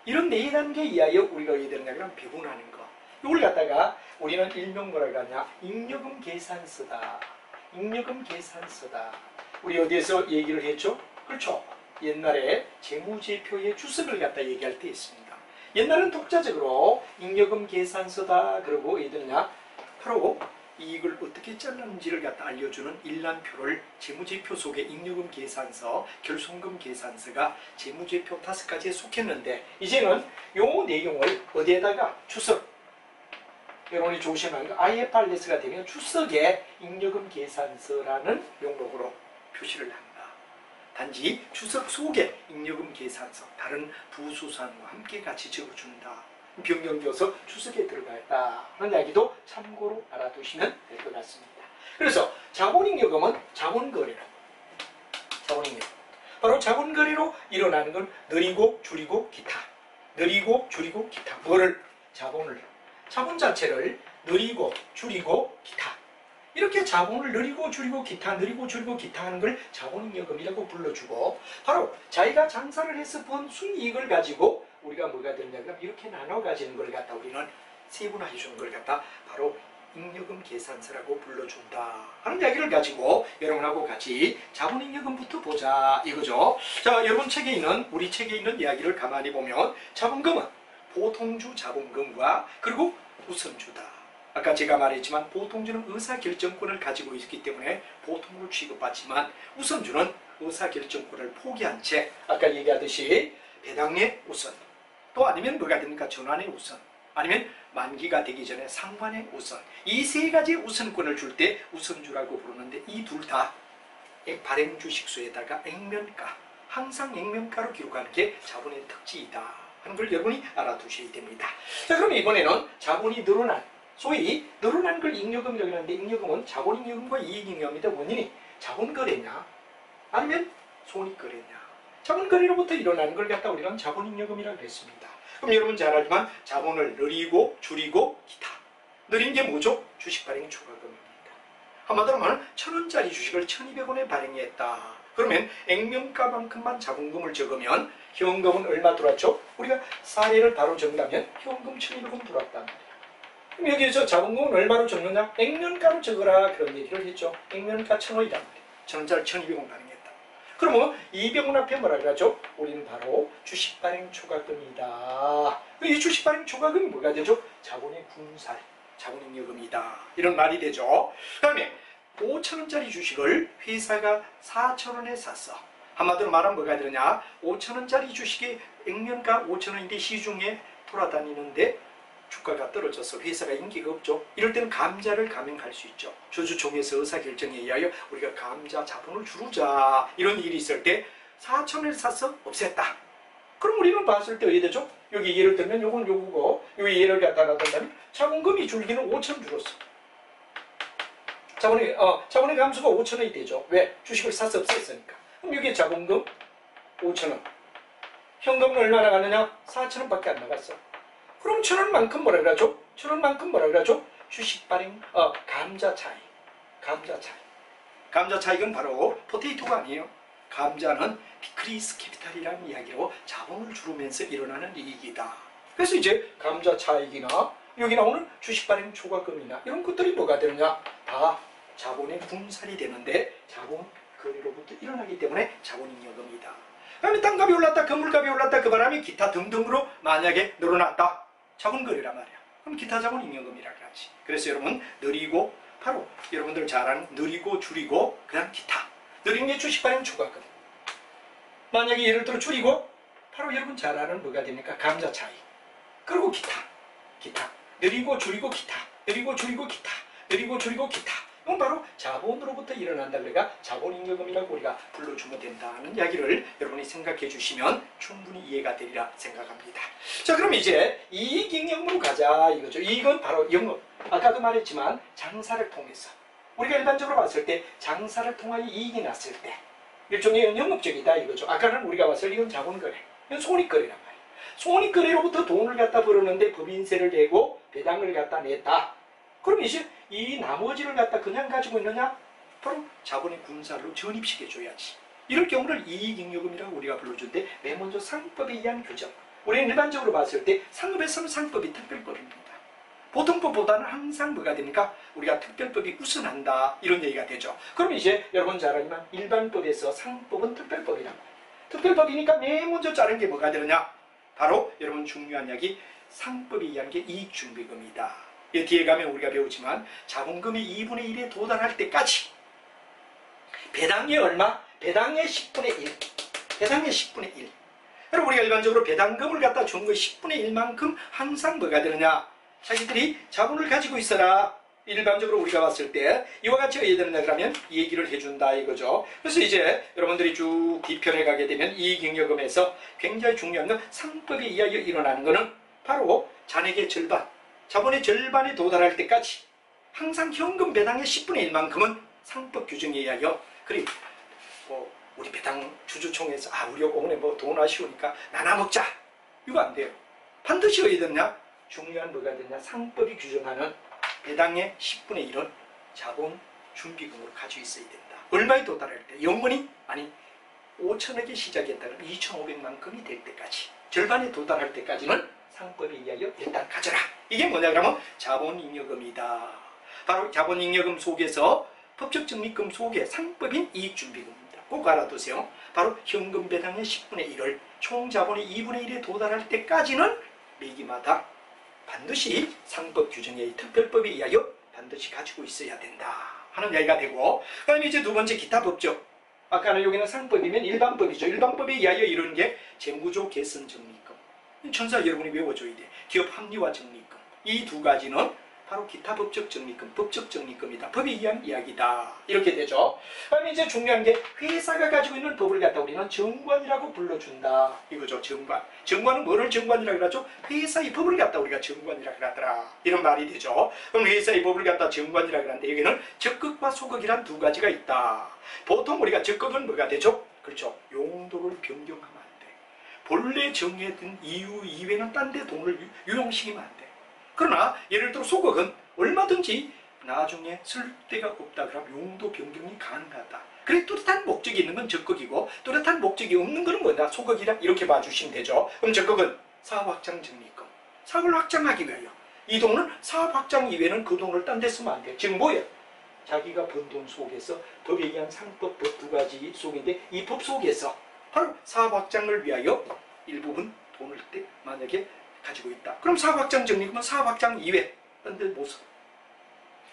이런 4단계 이하여 우리가 어떻게 되느냐 그러면 배분하는 거. 이걸 갖다가 우리는 일명 뭐라고 하냐 잉여금 계산서다. 우리 어디에서 얘기를 했죠? 그렇죠. 옛날에 재무제표의 주석을 갖다 얘기할 때 있습니다. 옛날은 독자적으로 잉여금 계산서다 그러고 어디냐 바로 이익을 어떻게 잘랐는지를 갖다 알려주는 일람표를 재무제표 속에 잉여금 계산서, 결손금 계산서가 재무제표 5가지에 속했는데 이제는 요 내용을 어디에다가 주석 여러분이 조심하는 거 IFRS가 되면 주석에 잉여금 계산서라는 용도로 표시를 한다. 단지 주석 속에 잉여금 계산서 다른 부수산과 함께 같이 적어준다. 변경되어서 주석에 들어가 있다 하는 이야기도 참고로 알아두시면 될 것 같습니다. 그래서 자본잉여금은 자본거래로 바로 자본거래로 일어나는 건 느리고 줄이고 기타 뭐를? 자본 자체를 느리고 줄이고 기타 이렇게 자본을 느리고 줄이고 기타 하는 걸 자본잉여금이라고 불러주고 바로 자기가 장사를 해서 번 순이익을 가지고 우리가 뭐가 되느냐 이렇게 나눠 가지는 걸 갖다 우리는 세분화해 주는 걸 갖다 바로 잉여금 계산서라고 불러준다 하는 이야기를 가지고 여러분하고 같이 자본잉여금부터 보자 이거죠. 자, 여러분 책에 있는 우리 책에 있는 이야기를 가만히 보면 자본금은 보통주 자본금과 그리고 우선주다. 아까 제가 말했지만 보통주는 의사결정권을 가지고 있기 때문에 보통으로 취급받지만 우선주는 의사결정권을 포기한 채 아까 얘기하듯이 배당의 우선 또 아니면 뭐가 됩니까? 전환의 우선 아니면 만기가 되기 전에 상환의 우선 이 3가지 우선권을 줄 때 우선주라고 부르는데 이 둘 다 발행주식수에다가 액면가 항상 액면가로 기록하는 게 자본의 특징이다 하는 걸 여러분이 알아두셔야 됩니다. 자, 그럼 이번에는 자본이 늘어난 소위 늘어난 걸 잉여금이라고 하는데 잉여금은 자본잉여금과 이익잉여금의 원인이 자본거래냐 아니면 손익거래냐 자본거래로부터 일어나는 걸 갖다 우리는 자본잉여금이라고 했습니다. 그럼 여러분 잘 알지만 자본을 느리고 줄이고 기타 느린 게 뭐죠? 주식발행 초과금입니다. 한마디로 말하면 1,000원짜리 주식을 1,200원에 발행했다. 그러면 액면가만큼만 자본금을 적으면 현금은 얼마 들어왔죠? 우리가 사례를 바로 적는다면 현금 1,200원 들어왔단 말이에요. 그럼 여기에서 자본금은 얼마로 적느냐? 액면가로 적어라 그런 얘기를 했죠. 액면가 1,000원이란 말이에요. 1,000원짜리 1,200원 발행했다. 그러면 200원 앞에 뭐라 그러죠? 우리는 바로 주식 발행 초과금이다. 이 주식 발행 초과금이 뭐가 되죠? 자본의 군살, 자본잉여금이다. 이런 말이 되죠. 그 다음에 5,000원짜리 주식을 회사가 4,000원에 샀어. 한마디로 말하면 뭐가 되느냐? 5,000원짜리 주식이 액면가 5,000원인데 시중에 돌아다니는데 주가가 떨어져서 회사가 인기가 없죠. 이럴 때는 감자를 감행할 수 있죠. 주주총회에서 의사결정에 의하여 우리가 감자 자본을 줄이자 이런 일이 있을 때 4,000원에 사서 없앴다. 그럼 우리는 봤을 때 어떻게 되죠? 여기 예를 들면 요건 요거고 여기 예를 갖다 놔둔다면 자본금이 줄기는 5,000원 줄었어. 자본의 감소가 5,000원이 되죠. 왜? 주식을 사서 없앴으니까. 그럼 여기에 자본금 5,000원. 현금은 얼마나 가느냐? 4,000원밖에 안 나갔어. 그럼 1,000원만큼 뭐라 그러죠? 1,000원만큼 뭐라 그러죠? 주식 발행, 감자 차익. 감자 차익. 감자 차익은 바로 포테이토가 아니에요. 감자는 디크리스 캐피탈이라는 이야기로 자본을 줄이면서 일어나는 이익이다. 그래서 이제 감자 차익이나 여기 나오는 주식 발행 초과금이나 이런 것들이 뭐가 되느냐? 다 자본의 분살이 되는데 자본 거래로부터 일어나기 때문에 자본잉여금이다. 그다음에 땅값이 올랐다, 건물값이 올랐다, 그 바람에 기타 등등으로 만약에 늘어났다. 자본거래란 말이야. 그럼 기타 자본잉여금이라 그러지. 그래서 여러분 느리고 바로 여러분들 잘 아는 느리고 줄이고 그다음 기타. 느린 게 주식 발행 초과금. 만약에 예를 들어 줄이고 바로 여러분 잘 아는 뭐가 되니까 감자 차익. 그리고 기타. 느리고 줄이고 기타. 느리고 줄이고 기타. 느리고 줄이고 기타. 이건 바로 자본으로부터 일어난다. 그러니까 자본잉여금이라고 우리가 불러주면 된다는 이야기를 여러분이 생각해 주시면 충분히 이해가 되리라 생각합니다. 자, 그럼 이제 이익잉여금으로 가자 이거죠. 이건 바로 영업. 아까도 말했지만 장사를 통해서 우리가 일반적으로 봤을 때 장사를 통하여 이익이 났을 때 일종의 영업적이다 이거죠. 아까는 우리가 봤을 때 이건 자본거래. 이건 손익거래란 말이에요. 손익거래로부터 돈을 갖다 벌었는데 법인세를 내고 배당을 갖다 냈다. 그럼 이제 이 나머지를 갖다 그냥 가지고 있느냐? 바로 자본의 군살로 전입시켜줘야지. 이럴 경우를 이익잉여금이라고 우리가 불러주는데 맨 먼저 상법에 의한 규정. 우리는 일반적으로 봤을 때 상업에서는 상법이 특별법입니다. 보통법보다는 항상 뭐가 되니까 우리가 특별법이 우선한다 이런 얘기가 되죠. 그럼 이제 여러분 잘 알지만 일반법에서 상법은 특별법이란 말이에요. 특별법이니까 맨 먼저 자른 게 뭐가 되느냐? 바로 여러분 중요한 이야기 상법에 의한 게 이익준비금이다. 뒤에 가면 우리가 배우지만 자본금이 2분의 1에 도달할 때까지 배당이 얼마? 배당의 10분의 1. 배당의 10분의 1. 그럼 우리가 일반적으로 배당금을 갖다 준 거 10분의 1만큼 항상 뭐가 되느냐? 자기들이 자본을 가지고 있어라. 일반적으로 우리가 봤을 때 이와 같이 어떻게 되느냐 그러면 이 얘기를 해준다 이거죠. 그래서 이제 여러분들이 쭉 뒤편에 가게 되면 이익잉여금에서 굉장히 중요한 건 상법에 의하여 일어나는 것은 바로 잔액의 절반, 자본의 절반에 도달할 때까지 항상 현금 배당의 10분의 1만큼은 상법 규정에 의하여 그리고 우리 배당 주주총회에서 우리 오늘 돈 아쉬우니까 나눠 먹자 이거 안 돼요. 반드시 어디 되느냐? 중요한 뭐가 되냐? 상법이 규정하는 배당의 10분의 1은 자본 준비금으로 가지고 있어야 된다. 얼마에 도달할 때? 0원이? 아니 5천억에 시작했다면 2,500만큼이 될 때까지 절반에 도달할 때까지는 상법에 의하여 일단 가져라. 이게 뭐냐 그러면 자본잉여금이다. 바로 자본잉여금 속에서 법적 적립금 속에 상법인 이익준비금입니다. 꼭 알아두세요. 바로 현금 배당의 10분의 1을 총 자본의 2분의 1에 도달할 때까지는 매기마다 반드시 상법 규정의 특별법에 의하여 반드시 가지고 있어야 된다 하는 이야기가 되고, 그 다음에 이제 두 번째 기타 법적. 아까는 여기는 상법이면 일반법이죠. 일반법에 의하여 이루는 게 재무조 개선 적립금. 천사 여러분이 외워줘야 돼. 기업 합리화 적립금. 이 두 가지는 바로 기타 법적 적립금, 법적 적립금이다. 법에 의한 이야기다. 이렇게 되죠. 그다음에 이제 중요한 게 회사가 가지고 있는 법을 갖다 우리는 정관이라고 불러준다. 이거죠. 정관. 정관은 뭐를 정관이라고 그러죠? 회사의 법을 갖다 우리가 정관이라고 그러더라. 이런 말이 되죠. 그럼 회사의 법을 갖다 정관이라고 그러는데 여기는 적극과 소극이란 두 가지가 있다. 보통 우리가 적극은 뭐가 되죠? 그렇죠. 용도를 변경하면 안 돼. 본래 정해둔 이유 이외에는 딴 데 돈을 유용시키면 안 돼. 그러나 예를 들어 소극은 얼마든지 나중에 쓸 데가 없다 그러면 용도 변경이 가능하다. 그래 뚜렷한 목적이 있는 건 적극이고 뚜렷한 목적이 없는 것은 뭐다? 소극이다. 이렇게 봐주시면 되죠. 그럼 적극은 사업 확장 적립금. 사업을 확장하기 위하여 이 돈은 사업 확장 이외에는 그 돈을 딴 데 쓰면 안 돼. 지금 뭐예요? 자기가 번 돈 속에서 법에 의한 상법법 두 가지 속인데 이 법 속에서 바로 사업 확장을 위하여 일부분 돈을 때 만약에 가지고 있다. 그럼 사업 확장 적립금은 사업 확장 이외 딴 데 못 써.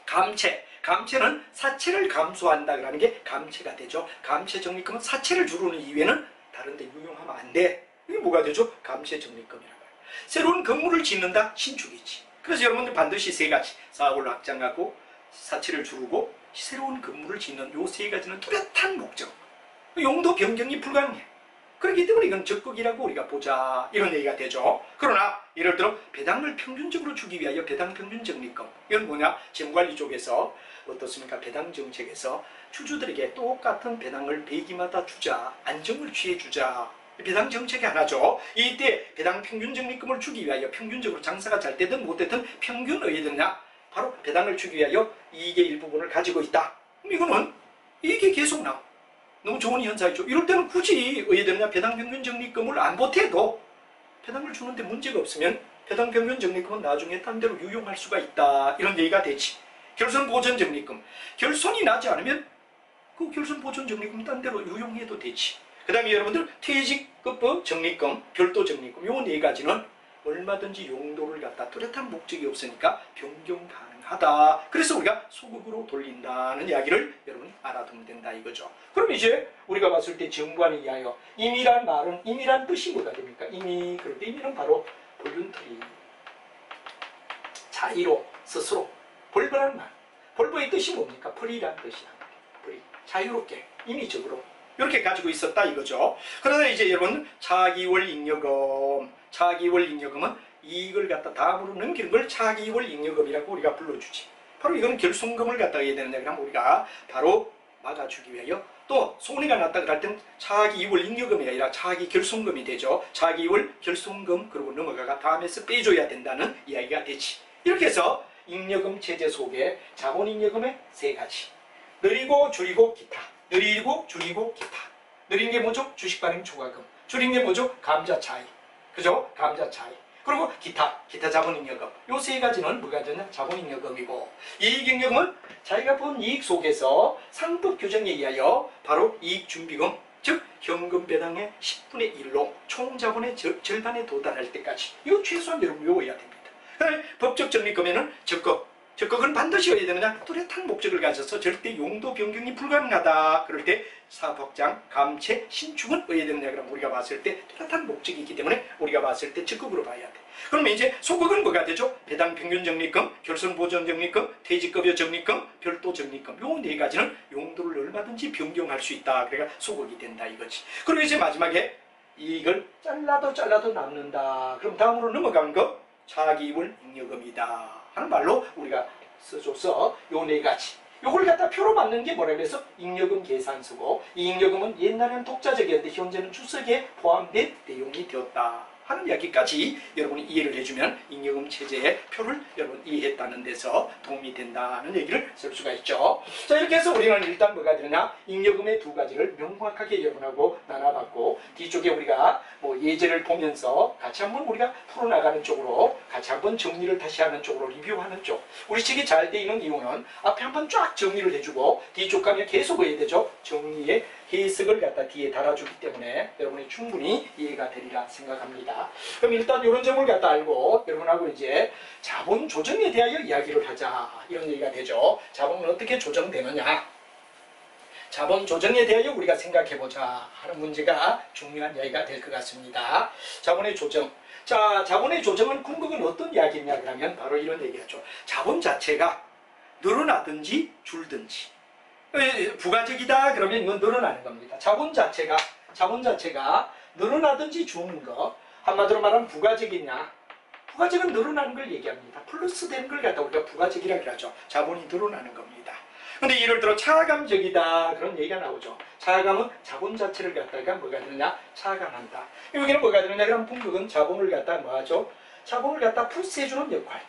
감채. 감채는 사채를 감수한다라는 게 감채가 되죠. 감채 적립금은 사채를 주로는 이외에는 다른 데 유용하면 안 돼. 이게 뭐가 되죠? 감채 적립금이라고 해요. 새로운 건물을 짓는다? 신축이지. 그래서 여러분들 반드시 세 가지. 사업을 확장하고 사채를 주르고 새로운 건물을 짓는 요 세 가지는 뚜렷한 목적. 용도 변경이 불가능해. 그렇기 때문에 이건 적극이라고 우리가 보자 이런 얘기가 되죠. 그러나 예를 들어 배당을 평균적으로 주기 위하여 배당 평균 적립금 이건 뭐냐? 재무관리 쪽에서 어떻습니까? 배당 정책에서 주주들에게 똑같은 배당을 배기마다 주자, 안정을 취해 주자. 배당 정책이 하나죠. 이때 배당 평균 적립금을 주기 위하여 평균적으로 장사가 잘 되든 못되든 평균 어디든냐? 바로 배당을 주기 위하여 이익의 일부분을 가지고 있다. 그럼 이거는 이익이 계속 나와. 너무 좋은 현상이죠. 이럴 때는 굳이 어디에 되느냐? 배당 평균 적립금을 안 보태도 배당을 주는데 문제가 없으면 배당 평균 적립금은 나중에 딴 데로 유용할 수가 있다. 이런 얘기가 되지. 결손 보전 적립금. 결손이 나지 않으면 그 결손 보전 적립금 딴 데로 유용해도 되지. 그 다음에 여러분들 퇴직급부 적립금, 별도 적립금 요 네 가지는 얼마든지 용도를 갖다 뚜렷한 목적이 없으니까 변경 가능하다. 그래서 우리가 소극으로 돌린다는 이야기를 여러분 알아두면 된다 이거죠. 그럼 이제 우리가 봤을 때 정관에 의하여 임의란 말은 임의란 뜻이 뭐가 됩니까? 임의 그럴 때 임의는 바로 볼룬터리 자의로 스스로 볼버란 말. 볼버의 뜻이 뭡니까? 프리란 뜻이야. 프리 자유롭게 임의적으로 이렇게 가지고 있었다 이거죠. 그러나 이제 여러분 차기월 잉여금, 차기월 잉여금은 이익을 갖다 다음으로 넘기는 걸 차기월 잉여금이라고 우리가 불러주지. 바로 이건 결손금을 갖다 해야 되는데 그럼 우리가 바로 막아주기 위하여 또 손해가 났다 그럴 때는 차기월 잉여금이 아니라 차기 결손금이 되죠. 차기월 결손금 그러고 넘어가가 다음에서 빼줘야 된다는 이야기가 되지. 이렇게 해서 잉여금 체제 속에 자본잉여금의 세 가지. 느리고 줄이고 기타. 느리고 줄이고 기타. 느린 게 뭐죠? 주식 발행 초과금. 줄인 게 뭐죠? 감자 차이. 그죠? 감자 차이. 그리고 기타 자본잉여금. 요 세 가지는 뭐가 되냐? 자본잉여금이고 이익잉여금은 자기가 본 이익 속에서 상법 규정에 의하여 바로 이익준비금 즉 현금 배당의 10분의 1로 총 자본의 절반에 도달할 때까지 이거 최소한 여러분 외워야 됩니다. 법적 적립금에는 적극은 반드시 어디야 되느냐? 뚜렷한 목적을 가져서 절대 용도 변경이 불가능하다. 그럴 때 사업확장, 감채, 신축은 어디야 되느냐? 그럼 우리가 봤을 때 뚜렷한 목적이 있기 때문에 우리가 봤을 때 적극으로 봐야 돼. 그러면 이제 소극은 뭐가 되죠? 배당 평균 적립금, 결손 보전 적립금, 퇴직급여 적립금, 별도 적립금. 요 네 가지는 용도를 얼마든지 변경할 수 있다. 그러니까 소극이 된다 이거지. 그리고 이제 마지막에 이익을 잘라도 남는다. 그럼 다음으로 넘어가는 거 차기월 잉여금이다 하는 말로 우리가 써줘서 요 네 가지 요걸 갖다 표로 맞는 게 뭐라 그래서 잉여금 계산서고 이 잉여금은 옛날에는 독자적이었는데 현재는 주석에 포함된 내용이 되었다 하는 이야기까지 여러분이 이해를 해주면 잉여금 체제의 표를 여러분 이해했다는 데서 도움이 된다는 얘기를 쓸 수가 있죠. 자 이렇게 해서 우리는 일단 뭐가 되느냐 잉여금의 두 가지를 명확하게 여러분하고 나눠봤고 뒤쪽에 우리가 뭐 예제를 보면서 같이 한번 우리가 풀어나가는 쪽으로 같이 한번 정리를 다시 하는 쪽으로 리뷰하는 쪽 우리 책이 잘 돼 있는 이유는 앞에 한번 쫙 정리를 해주고 뒤쪽 가면 계속 해야 되죠. 정리의 해석을 갖다 뒤에 달아주기 때문에 여러분이 충분히 이해가 되리라 생각합니다. 그럼 일단 이런 점을 갖다 알고 여러분하고 이제 자본 조정에 대하여 이야기를 하자 이런 얘기가 되죠. 자본은 어떻게 조정되느냐 자본 조정에 대하여 우리가 생각해보자 하는 문제가 중요한 이야기가 될 것 같습니다. 자본의 조정 자 자본의 조정은 궁극은 어떤 이야기냐 그러면 바로 이런 얘기하죠. 자본 자체가 늘어나든지 줄든지 부가적이다 그러면 이건 늘어나는 겁니다. 자본 자체가 늘어나든지 주는 거 한마디로 말하면 부가적이냐 부가적은 늘어나는 걸 얘기합니다. 플러스 되는 걸 갖다 우리가 부가적이라고 하죠. 자본이 늘어나는 겁니다. 근데 예를 들어 차감적이다 그런 얘기가 나오죠. 차감은 자본 자체를 갖다가 뭐가 되느냐 차감한다. 여기는 뭐가 되느냐 그럼 궁극은 자본을 갖다 뭐하죠? 자본을 갖다 플러스해주는 역할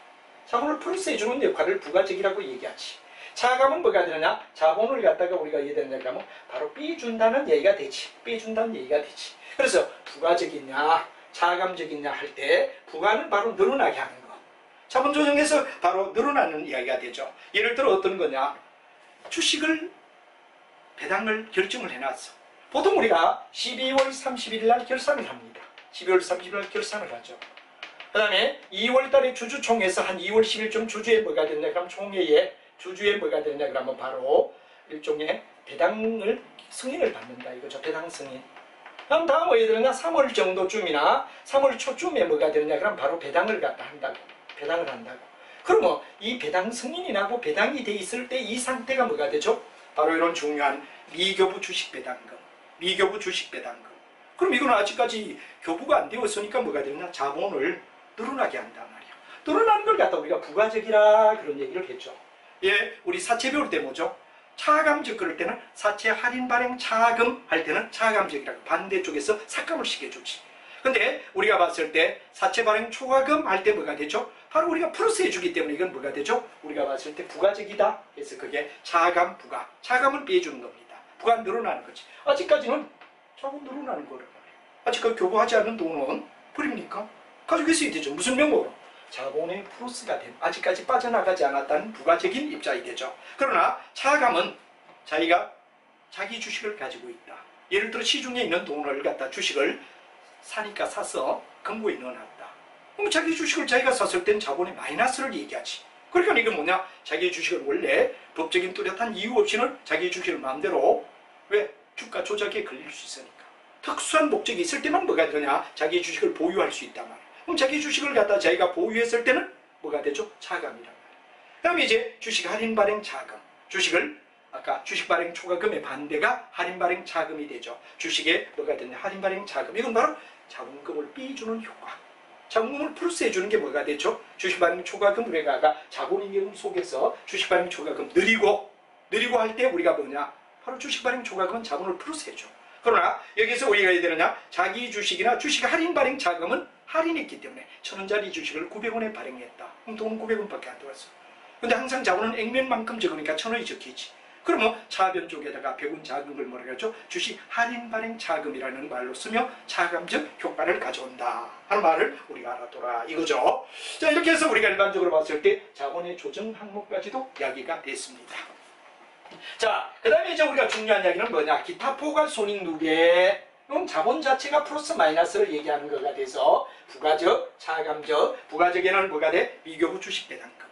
자본을 플러스 해주는 역할을 부가적이라고 얘기하지. 차감은 뭐가 되느냐? 자본을 갖다가 우리가 얘기하느냐 하면 바로 빼준다는 얘기가 되지. 빼준다는 얘기가 되지. 그래서 부가적이냐 차감적이냐 할 때 부가는 바로 늘어나게 하는 거. 자본 조정에서 바로 늘어나는 이야기가 되죠. 예를 들어 어떤 거냐? 주식을 배당을 결정을 해놨어. 보통 우리가 12월 30일 날 결산을 합니다. 12월 30일 날 결산을 하죠. 그 다음에 2월 달에 주주총회에서 한 2월 10일쯤 주주에 뭐가 되냐 그러면 총회에 주주에 뭐가 되냐 그러면 바로 일종의 배당을 승인을 받는다 이거죠. 배당 승인. 그럼 다음 예를 들면 3월 정도쯤이나 3월 초쯤에 뭐가 되느냐 그럼 바로 배당을 갖다 한다고. 배당을 한다고. 그러면 이 배당 승인이 나고 배당이 돼 있을 때 이 상태가 뭐가 되죠? 바로 이런 중요한 미교부 주식 배당금. 미교부 주식 배당금. 그럼 이거는 아직까지 교부가 안 되었으니까 뭐가 되느냐? 자본을 늘어나게 한단 말이야. 늘어나는 걸 갖다 우리가 부가적이라 그런 얘기를 했죠. 예, 우리 사채 배울 때 뭐죠? 차감적 그럴 때는 사채 할인 발행 차금 할 때는 차감적이라고 반대쪽에서 삭감을 시켜주지. 근데 우리가 봤을 때 사채 발행 초과금 할 때 뭐가 되죠? 바로 우리가 플러스 해주기 때문에 이건 뭐가 되죠? 우리가 봤을 때 부가적이다. 그래서 그게 차감 부가. 차감은 빼주는 겁니다. 부가 늘어나는 거지. 아직까지는 자꾸 늘어나는 거란 말이에요. 아직 그 교부하지 않은 돈은 버립니까? 가지고 있어야 되죠. 무슨 명목으로? 자본의 플러스가 된 아직까지 빠져나가지 않았다는 부가적인 입장이 되죠. 그러나 차감은 자기가 자기 주식을 가지고 있다. 예를 들어 시중에 있는 돈을 갖다 주식을 사니까 사서 금고에 넣어놨다. 그럼 자기 주식을 자기가 샀을 땐 자본의 마이너스를 얘기하지. 그러니까 이건 뭐냐? 자기 주식을 원래 법적인 뚜렷한 이유 없이는 자기 주식을 마음대로 왜? 주가 조작에 걸릴 수 있으니까. 특수한 목적이 있을 때만 뭐가 되냐? 자기 주식을 보유할 수 있단 말이야. 그럼 자기 주식을 갖다 자기가 보유했을 때는 뭐가 되죠? 차감이란 말이에요. 그 다음에 이제 주식 할인 발행 차금. 주식을 아까 주식 발행 초과금의 반대가 할인 발행 차금이 되죠. 주식에 뭐가 되냐? 할인 발행 차금. 이건 바로 자본금을 삐주는 효과. 자본금을 플러스 해주는 게 뭐가 되죠? 주식 발행 초과금 우리가 아까 자본임금 속에서 주식 발행 초과금 느리고 할 때 우리가 뭐냐? 바로 주식 발행 초과금은 자본을 플러스 해줘. 그러나 여기서 우리가 해야 되느냐? 자기 주식이나 주식 할인 발행 자금은 할인했기 때문에 1,000원짜리 주식을 900원에 발행했다. 그럼 돈은 900원밖에 안 들어왔어. 근데 항상 자본은 액면만큼 적으니까 1,000원이 적히지. 그러면 차변 쪽에다가 100원 작은 걸 뭐라 그러죠? 주식 할인 발행 자금이라는 말로 쓰며 차감적 효과를 가져온다 하는 말을 우리가 알아둬라 이거죠. 자, 이렇게 해서 우리가 일반적으로 봤을 때 자본의 조정 항목까지도 이야기가 됐습니다. 자, 그 다음에 이제 우리가 중요한 이야기는 뭐냐? 기타 포괄 손익 누계. 그럼 자본 자체가 플러스 마이너스를 얘기하는 거가 돼서 부가적, 차감적, 부가적에는 뭐가 돼? 미교부 주식 배당금.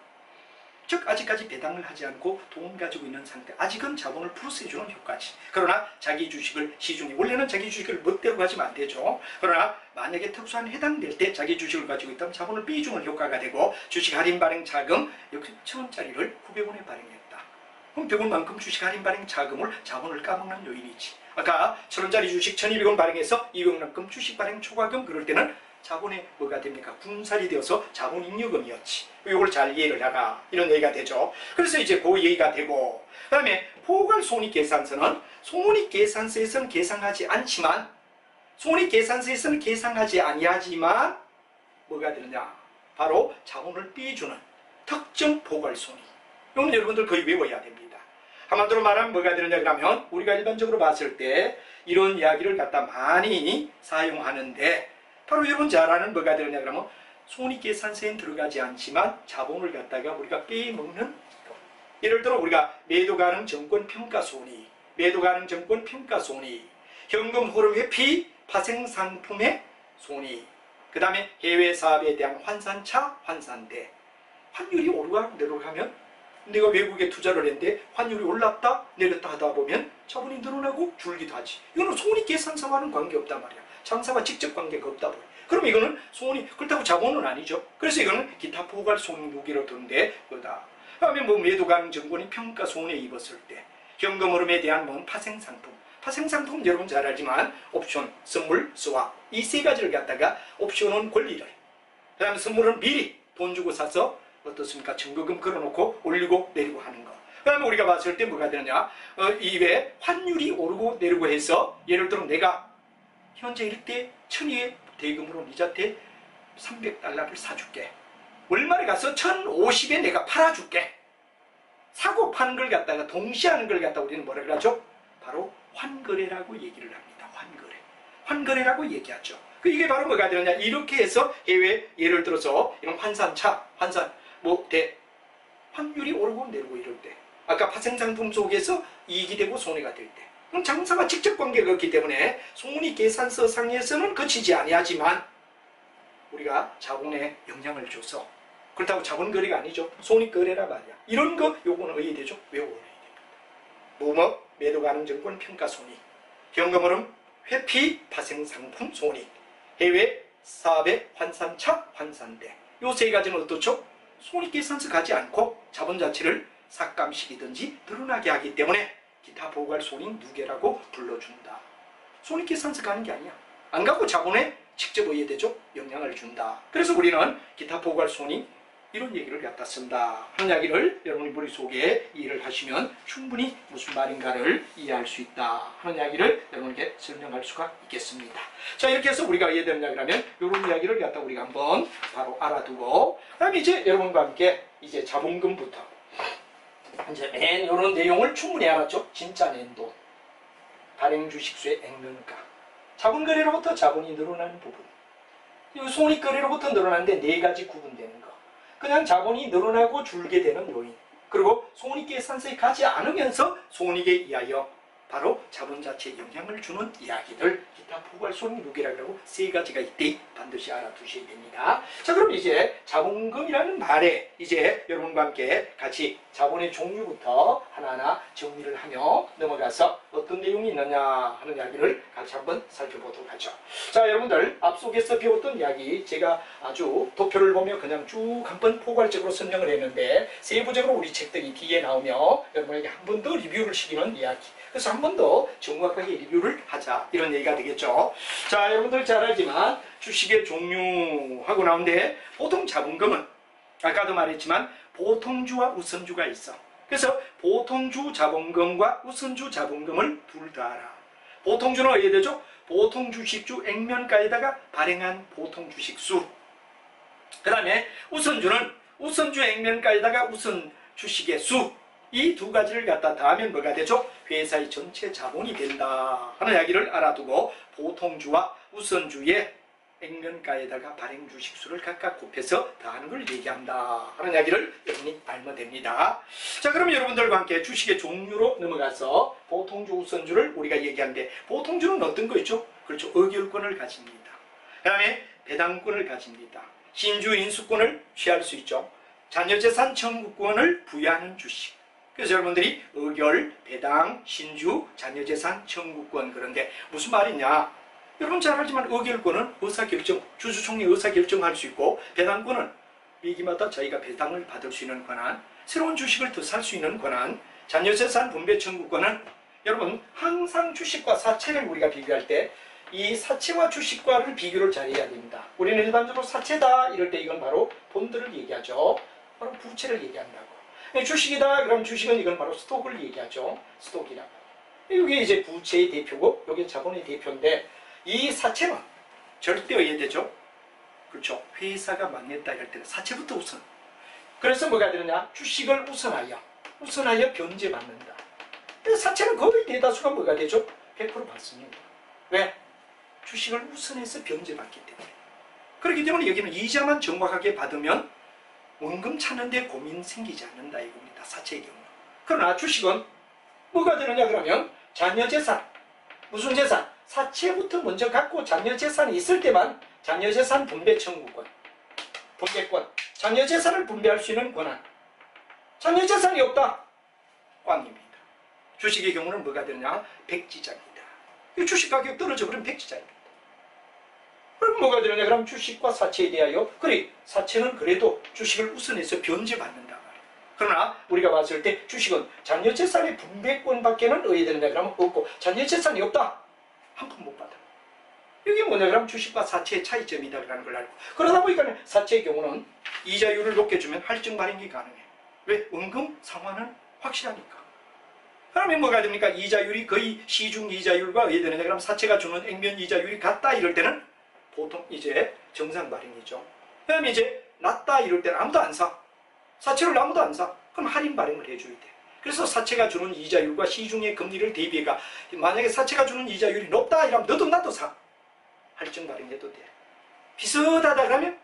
즉 아직까지 배당을 하지 않고 돈 가지고 있는 상태. 아직은 자본을 플러스 해주는 효과지. 그러나 자기 주식을 시중에 원래는 자기 주식을 멋대로 가지면 안 되죠. 그러나 만약에 특수한 해당될 때 자기 주식을 가지고 있다면 자본을 빼주는 효과가 되고 주식 할인 발행 자금 여기 1,000원짜리를 900원에 발행했다. 그럼 100원만큼 주식 할인 발행 자금을 자본을 까먹는 요인이지. 아까 1,000원짜리 주식 1,200원 발행해서 200원만큼 주식 발행 초과금 그럴 때는 자본이 뭐가 됩니까? 분살이 되어서 자본 잉여금이었지. 이걸 잘 이해를 하라. 이런 얘기가 되죠. 그래서 이제 그 얘기가 되고 그 다음에 포괄 손익계산서는 손익계산서에서는 계산하지 않지만 손익계산서에서는 계산하지 아니하지만 뭐가 되느냐? 바로 자본을 빼주는 특정 포괄 손익. 이건 여러분들 거의 외워야 됩니다. 한마디로 말하면 뭐가 되느냐 그러면 우리가 일반적으로 봤을 때 이런 이야기를 갖다 많이 사용하는데 바로 여러분 잘 아는 뭐가 되느냐 그러면 손익계산서엔 들어가지 않지만 자본을 갖다가 우리가 빼먹는 거. 예를 들어 우리가 매도가능 정권평가손익, 매도가능 정권평가손익, 현금 흐름 회피, 파생상품의 손익, 그 다음에 해외 사업에 대한 환산차, 환산대. 환율이 오르고 내려가면 내가 외국에 투자를 했는데 환율이 올랐다 내렸다 하다 보면 자본이 늘어나고 줄기도 하지. 이거는 손익계산서와는 관계없단 말이야. 장사와 직접 관계가 없다 보니. 그럼 이거는 손익, 그렇다고 자본은 아니죠. 그래서 이거는 기타 포괄 손익 누계로 둔데 그거다. 그다음에 뭐 매도가능 정권이 평가 손해 입었을 때, 현금 흐름에 대한 뭐 파생상품. 파생상품 여러분 잘 알지만 옵션, 선물, 스왑 이 세 가지를 갖다가 옵션은 권리를, 그다음에 선물은 미리 돈 주고 사서 어떻습니까? 증거금 걸어놓고 올리고 내리고 하는 거. 그 다음에 우리가 봤을 때 뭐가 되느냐? 이외에 환율이 오르고 내리고 해서 예를 들어 내가 현재 이럴 때 1,000위의 대금으로 네 자태 $300를 사줄게. 월말에 가서 1,050에 내가 팔아줄게. 사고 파는 걸 갖다가 동시에 하는 걸 갖다가 우리는 뭐라 그러죠? 바로 환거래라고 얘기를 합니다. 환거래. 환거래라고 얘기하죠. 이게 바로 뭐가 되느냐? 이렇게 해서 해외 예를 들어서 이런 환산차, 환산, 환율이 오르고 내리고 이럴 때, 아까 파생상품 속에서 이익이 되고 손해가 될 때, 그럼 장사와 직접 관계가 없기 때문에 손익계산서 상에서는 거치지 아니하지만 우리가 자본에 영향을 줘서, 그렇다고 자본거래가 아니죠. 손익거래라 말이야. 이런 거 요거는 어디 되죠? 외워야 됩니다. 매도가능증권 평가손익, 현금흐름 회피 파생상품 손익, 해외 사업의 환산차 환산대, 요 세 가지는 어떻죠? 손익계산서 가지 않고 자본 자체를 삭감시키든지 늘어나게 하기 때문에 기타 보고할 손익 누계라고 불러준다. 손익계산서 가는 게 아니야. 안 가고 자본에 직접 어디에 되죠? 영향을 준다. 그래서 우리는 기타 보고할 손익 이런 얘기를 갖다 쓴다 하는 이야기를 여러분이 머릿속에 이해를 하시면 충분히 무슨 말인가를 이해할 수 있다 하는 이야기를 여러분에게 설명할 수가 있겠습니다. 자, 이렇게 해서 우리가 이해되는 이야기라면 이런 이야기를 갖다 우리가 한번 바로 알아두고, 그 다음에 이제 여러분과 함께 이제 자본금부터 이제 맨 이런 내용을 충분히 알았죠. 진짜 낸돈, 발행주식수의 액면가, 자본거래로부터 자본이 늘어나는 부분, 손익거래로부터 늘어나는데 네 가지 구분되는 거, 그냥 자본이 늘어나고 줄게 되는 요인, 그리고 손익계산서에 가지 않으면서 손익에 의하여 바로 자본 자체에 영향을 주는 이야기들, 기타 포괄 손익 누계라고 하고 세 가지가 이때 반드시 알아두셔야 됩니다. 자, 그럼 이제 자본금이라는 말에 이제 여러분과 함께 같이 자본의 종류부터 하나하나 정리를 하며 넘어가서 어떤 내용이 있느냐 하는 이야기를 같이 한번 살펴보도록 하죠. 자, 여러분들 앞속에서 배웠던 이야기 제가 아주 도표를 보며 그냥 쭉 한번 포괄적으로 설명을 했는데 세부적으로 우리 책들이 뒤에 나오며 여러분에게 한 번 더 리뷰를 시키는 이야기, 그래서 한 번 더 정확하게 리뷰를 하자 이런 얘기가 되겠죠. 자, 여러분들 잘 알지만 주식의 종류하고 나오는데 보통 자본금은 아까도 말했지만 보통주와 우선주가 있어. 그래서 보통주 자본금과 우선주 자본금을 둘 다 알아. 보통주는 어디에 되죠? 보통주식주 액면가에다가 발행한 보통주식수. 그 다음에 우선주는 우선주 액면가에다가 우선 주식의 수. 이 두 가지를 갖다 더하면 뭐가 되죠? 회사의 전체 자본이 된다 하는 이야기를 알아두고 보통주와 우선주의 액면가에다가 발행 주식수를 각각 곱해서 더하는 걸 얘기한다 하는 이야기를 여러분이 알면 됩니다. 자, 그럼 여러분들과 함께 주식의 종류로 넘어가서 보통주, 우선주를 우리가 얘기하는데, 보통주는 어떤 거 있죠? 그렇죠. 의결권을 가집니다. 그 다음에 배당권을 가집니다. 신주 인수권을 취할 수 있죠. 자녀재산 청구권을 부여하는 주식. 그래서 여러분들이 의결, 배당, 신주, 자녀재산 청구권, 그런데 무슨 말이냐? 여러분 잘 알지만 의결권은 의사결정, 주주총회 의사결정할 수 있고, 배당권은 위기마다 저희가 배당을 받을 수 있는 권한, 새로운 주식을 더 살 수 있는 권한, 자녀재산 분배 청구권은 여러분 항상 주식과 사채를 우리가 비교할 때 이 사채와 주식과를 비교를 잘 해야 됩니다. 우리는 일반적으로 사채다 이럴 때 이건 바로 본드를 얘기하죠. 바로 부채를 얘기한다고. 주식이다 그럼 주식은 이건 바로 스톡을 얘기하죠. 스톡이라고. 이게 이제 부채의 대표고 여기 자본의 대표인데, 이 사채는 절대 어디에 되죠? 그렇죠. 회사가 망했다 이럴 때는 사채부터 우선. 그래서 뭐가 되느냐? 주식을 우선하여 변제받는다. 사채는 거의 대다수가 뭐가 되죠? 100% 받습니다. 왜? 주식을 우선해서 변제받기 때문에. 그렇기 때문에 여기는 이자만 정확하게 받으면 원금 찾는데 고민 생기지 않는다 이겁니다. 사채의 경우. 그러나 주식은 뭐가 되느냐 그러면 자녀재산. 무슨 재산? 사채부터 먼저 갖고 자녀재산이 있을 때만 자녀재산 분배 청구권, 분배권, 자녀재산을 분배할 수 있는 권한. 자녀재산이 없다? 꽝입니다. 주식의 경우는 뭐가 되느냐? 백지장이다. 이 주식 가격 떨어져 버리면 백지장입니다. 그럼 뭐가 되느냐? 그럼 주식과 사채에 대하여, 그래 사채는 그래도 주식을 우선해서 변제받는다 말이야. 그러나 우리가 봤을 때 주식은 자녀재산의 분배권밖에는 어디 되느냐 그러면 없고, 자녀재산이 없다? 한 푼 못 받아. 이게 뭐냐 그러면 주식과 사채의 차이점이다 라는 걸 알고, 그러다 보니까 사채의 경우는 이자율을 높게 주면 할증 발행이 가능해. 왜? 원금 상환은 확실하니까. 그러면 뭐가 됩니까? 이자율이 거의 시중 이자율과 어디 되느냐 그러면 사채가 주는 액면 이자율이 같다 이럴 때는 보통 이제 정상 발행이죠. 그다음에 이제 낮다 이럴 때는 아무도 안 사. 사채를 아무도 안 사. 그럼 할인 발행을 해줘야 돼. 그래서 사채가 주는 이자율과 시중의 금리를 대비해가 만약에 사채가 주는 이자율이 높다 이러면 너도 나도 사. 할증 발행해도 돼. 비슷하다 그러면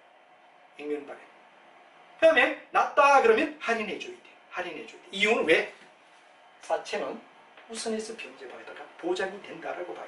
액면 발행. 그 다음에 낮다 그러면 할인해줘야 돼. 할인해줘야 돼. 이유는 왜? 사채는 우선해서 변제받아가 보장이 된다라고 봐요.